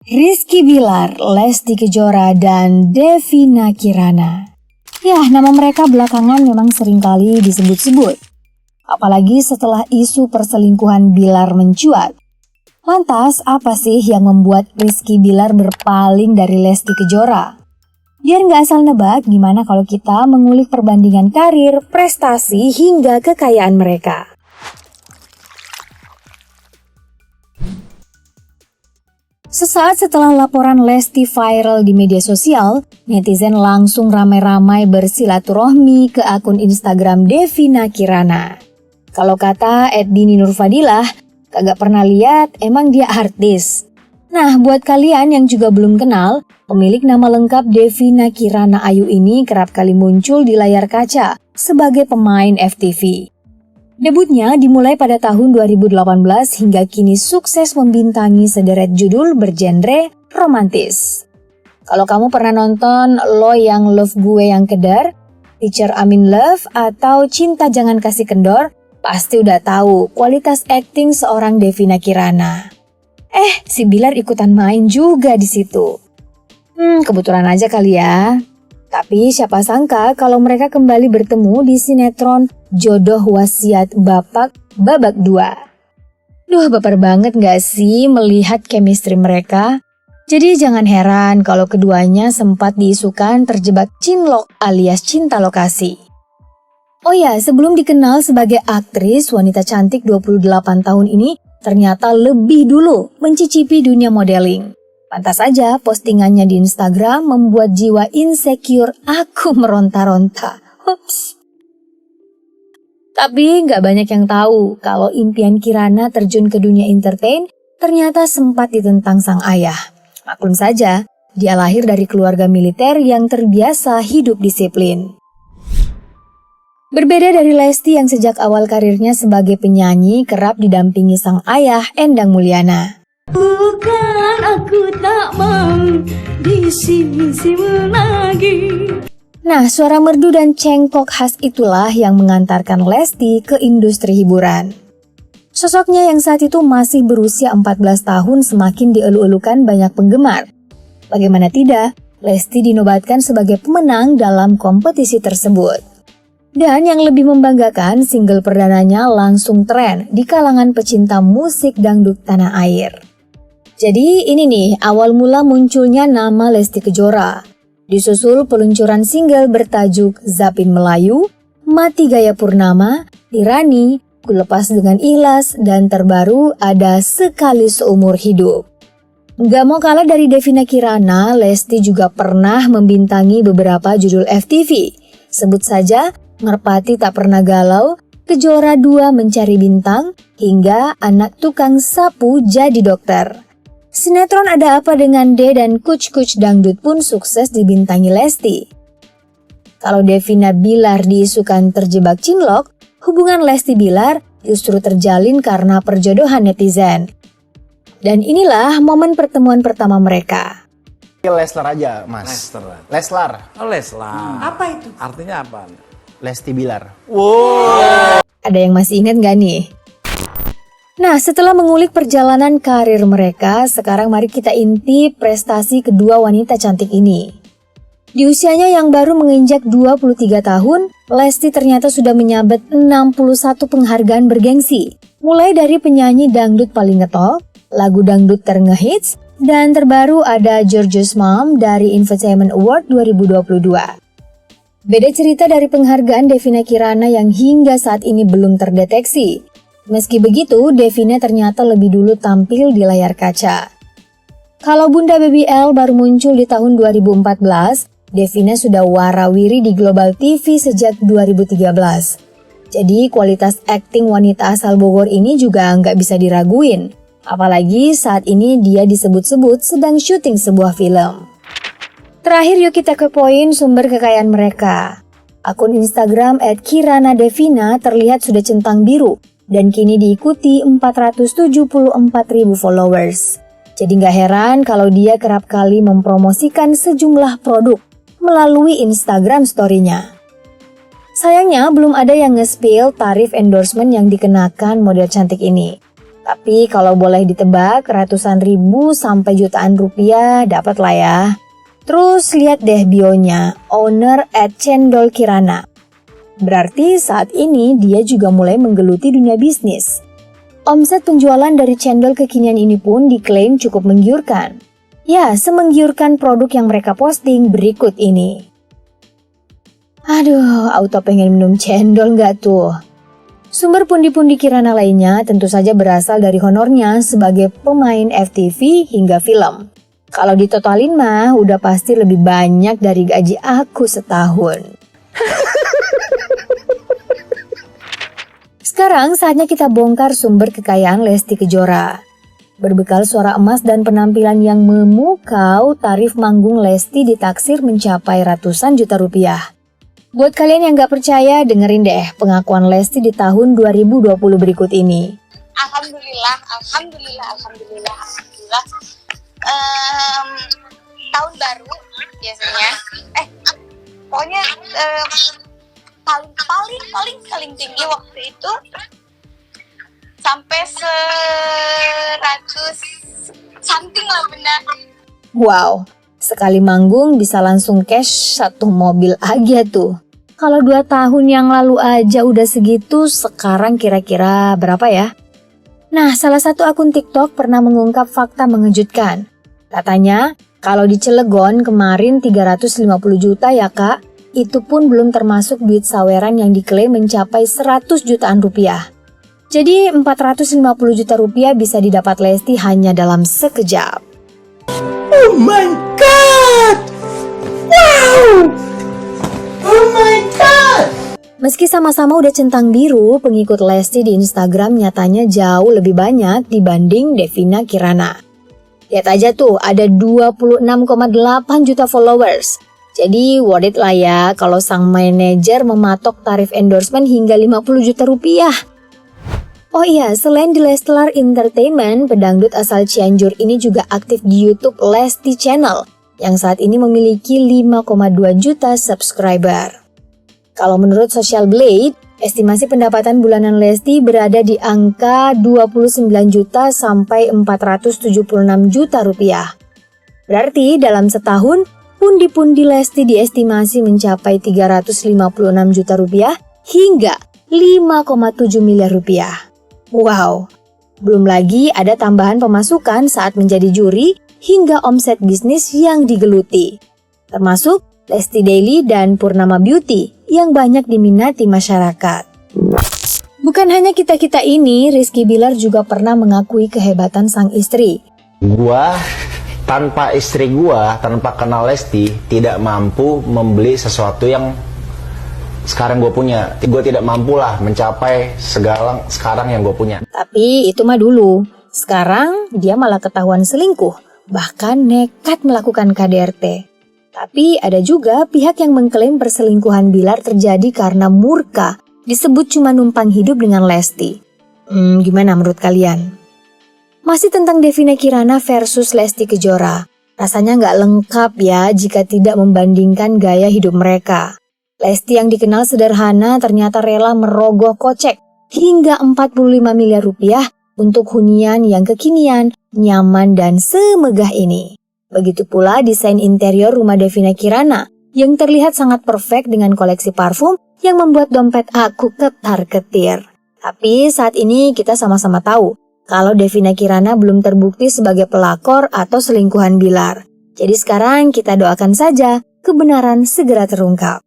Rizky Bilar, Lesti Kejora, dan Devina Kirana. Ya, nama mereka belakangan memang seringkali disebut-sebut. Apalagi setelah isu perselingkuhan Bilar mencuat. Lantas, apa sih yang membuat Rizky Bilar berpaling dari Lesti Kejora? Biar nggak asal nebak, gimana kalau kita mengulik perbandingan karir, prestasi, hingga kekayaan mereka. Sesaat setelah laporan Lesti viral di media sosial, netizen langsung ramai-ramai bersilaturahmi ke akun Instagram Devina Kirana. Kalau kata @dini nurfadilah, kagak pernah lihat, emang dia artis. Nah, buat kalian yang juga belum kenal, pemilik nama lengkap Devina Kirana Ayu ini kerap kali muncul di layar kaca sebagai pemain FTV. Debutnya dimulai pada tahun 2018 hingga kini sukses membintangi sederet judul bergenre romantis. Kalau kamu pernah nonton Lo Yang Love Gue Yang Kedar, Teacher Amin Love, atau Cinta Jangan Kasih Kendor, pasti udah tahu kualitas akting seorang Devina Kirana. Si Bilar ikutan main juga di situ. Kebetulan aja kali ya. Tapi siapa sangka kalau mereka kembali bertemu di sinetron Jodoh Wasiat Bapak babak 2. Duh, baper banget gak sih melihat chemistry mereka? Jadi jangan heran kalau keduanya sempat diisukan terjebak cinlok alias cinta lokasi. Oh ya, sebelum dikenal sebagai aktris, wanita cantik 28 tahun ini ternyata lebih dulu mencicipi dunia modeling. Pantas saja postingannya di Instagram membuat jiwa insecure aku meronta-ronta. Ups. Tapi nggak banyak yang tahu kalau impian Kirana terjun ke dunia entertain ternyata sempat ditentang sang ayah. Maklum saja, dia lahir dari keluarga militer yang terbiasa hidup disiplin. Berbeda dari Lesti yang sejak awal karirnya sebagai penyanyi kerap didampingi sang ayah Endang Mulyana. Bukan aku tak mau di sini lagi. Nah, suara merdu dan cengkok khas itulah yang mengantarkan Lesti ke industri hiburan. Sosoknya yang saat itu masih berusia 14 tahun semakin dielu-elukan banyak penggemar. Bagaimana tidak, Lesti dinobatkan sebagai pemenang dalam kompetisi tersebut. Dan yang lebih membanggakan, single perdananya langsung tren di kalangan pecinta musik dangdut tanah air. Jadi ini nih awal mula munculnya nama Lesti Kejora. Disusul peluncuran single bertajuk Zapin Melayu, Mati Gaya Purnama, Tirani, Ku Lepas Dengan Ikhlas, dan terbaru ada Sekali Seumur Hidup. Gak mau kalah dari Devina Kirana, Lesti juga pernah membintangi beberapa judul FTV. Sebut saja Merpati Tak Pernah Galau, Kejora 2 Mencari Bintang, hingga Anak Tukang Sapu Jadi Dokter. Sinetron Ada Apa Dengan D dan Kuc-Kuc Dangdut pun sukses dibintangi Lesti. Kalau Devina Bilar diisukan terjebak cinlok, hubungan Lesti Bilar justru terjalin karena perjodohan netizen. Dan inilah momen pertemuan pertama mereka. Leslar aja, Mas. Leslar. Oh, Leslar. Apa itu? Artinya apa? Lesti Bilar. Ada yang masih ingat gak nih? Nah, setelah mengulik perjalanan karir mereka, sekarang mari kita intip prestasi kedua wanita cantik ini. Di usianya yang baru menginjak 23 tahun, Lesti ternyata sudah menyabet 61 penghargaan bergengsi. Mulai dari penyanyi dangdut paling ngetop, lagu dangdut terngehits, dan terbaru ada Gorgeous Mom dari Infotainment Award 2022. Beda cerita dari penghargaan Devina Kirana yang hingga saat ini belum terdeteksi. Meski begitu, Devina ternyata lebih dulu tampil di layar kaca. Kalau Bunda Baby L baru muncul di tahun 2014, Devina sudah warawiri di Global TV sejak 2013. Jadi kualitas akting wanita asal Bogor ini juga nggak bisa diraguin. Apalagi saat ini dia disebut-sebut sedang syuting sebuah film. Terakhir yuk kita ke poin sumber kekayaan mereka. Akun Instagram @kiranadevina terlihat sudah centang biru dan kini diikuti 474.000 followers. Jadi gak heran kalau dia kerap kali mempromosikan sejumlah produk melalui Instagram story-nya. Sayangnya belum ada yang nge-spill tarif endorsement yang dikenakan model cantik ini. Tapi kalau boleh ditebak, ratusan ribu sampai jutaan rupiah dapat lah ya. Terus lihat deh bionya, owner @cendol kirana. Berarti saat ini dia juga mulai menggeluti dunia bisnis. Omset penjualan dari cendol kekinian ini pun diklaim cukup menggiurkan. Ya, semenggiurkan produk yang mereka posting berikut ini. Aduh, auto pengen minum cendol nggak tuh? Sumber pundi-pundi Kirana lainnya tentu saja berasal dari honornya sebagai pemain FTV hingga film. Kalau ditotalin mah udah pasti lebih banyak dari gaji aku setahun. Sekarang saatnya kita bongkar sumber kekayaan Lesti Kejora. Berbekal suara emas dan penampilan yang memukau, tarif manggung Lesti ditaksir mencapai ratusan juta rupiah. Buat kalian yang gak percaya, dengerin deh pengakuan Lesti di tahun 2020 berikut ini. Alhamdulillah. Tahun baru biasanya. Pokoknya paling tinggi waktu itu sampai 100 something lah benda. Wow, sekali manggung bisa langsung cash 1 mobil aja tuh. Kalau 2 tahun yang lalu aja udah segitu, sekarang kira-kira berapa ya? Nah, salah satu akun TikTok pernah mengungkap fakta mengejutkan. Katanya, kalau di Cilegon kemarin 350 juta ya kak, itu pun belum termasuk duit saweran yang diklaim mencapai 100 jutaan rupiah. Jadi 450 juta rupiah bisa didapat Lesti hanya dalam sekejap. Oh my god! Wow! Oh my god! Meski sama-sama udah centang biru, pengikut Lesti di Instagram nyatanya jauh lebih banyak dibanding Devina Kirana. Lihat aja tuh, ada 26,8 juta followers. Jadi worth it lah ya kalau sang manajer mematok tarif endorsement hingga 50 juta rupiah. Oh iya, selain di Leslar Entertainment, pedangdut asal Cianjur ini juga aktif di YouTube Lesti Channel yang saat ini memiliki 5,2 juta subscriber. Kalau menurut Social Blade, estimasi pendapatan bulanan Lesti berada di angka 29 juta sampai 476 juta rupiah. Berarti dalam setahun, pundi-pundi Lesti diestimasi mencapai 356 juta rupiah hingga 5,7 miliar rupiah. Wow, belum lagi ada tambahan pemasukan saat menjadi juri hingga omset bisnis yang digeluti. Termasuk Lesti Daily dan Purnama Beauty yang banyak diminati masyarakat. Bukan hanya kita-kita ini, Rizky Bilar juga pernah mengakui kehebatan sang istri. Gua tanpa istri gua, tanpa kenal Lesti, tidak mampu membeli sesuatu yang sekarang gue punya. Gue tidak mampu lah mencapai segala sekarang yang gue punya. Tapi itu mah dulu. Sekarang dia malah ketahuan selingkuh, bahkan nekat melakukan KDRT. Tapi ada juga pihak yang mengklaim perselingkuhan Bilar terjadi karena murka, disebut cuma numpang hidup dengan Lesti. Gimana menurut kalian? Masih tentang Devina Kirana versus Lesti Kejora. Rasanya nggak lengkap ya jika tidak membandingkan gaya hidup mereka. Lesti yang dikenal sederhana ternyata rela merogoh kocek hingga 45 miliar rupiah untuk hunian yang kekinian, nyaman, dan semegah ini. Begitu pula desain interior rumah Devina Kirana yang terlihat sangat perfect dengan koleksi parfum yang membuat dompet aku ketar-ketir. Tapi saat ini kita sama-sama tahu kalau Devina Kirana belum terbukti sebagai pelakor atau selingkuhan Bilar. Jadi sekarang kita doakan saja kebenaran segera terungkap.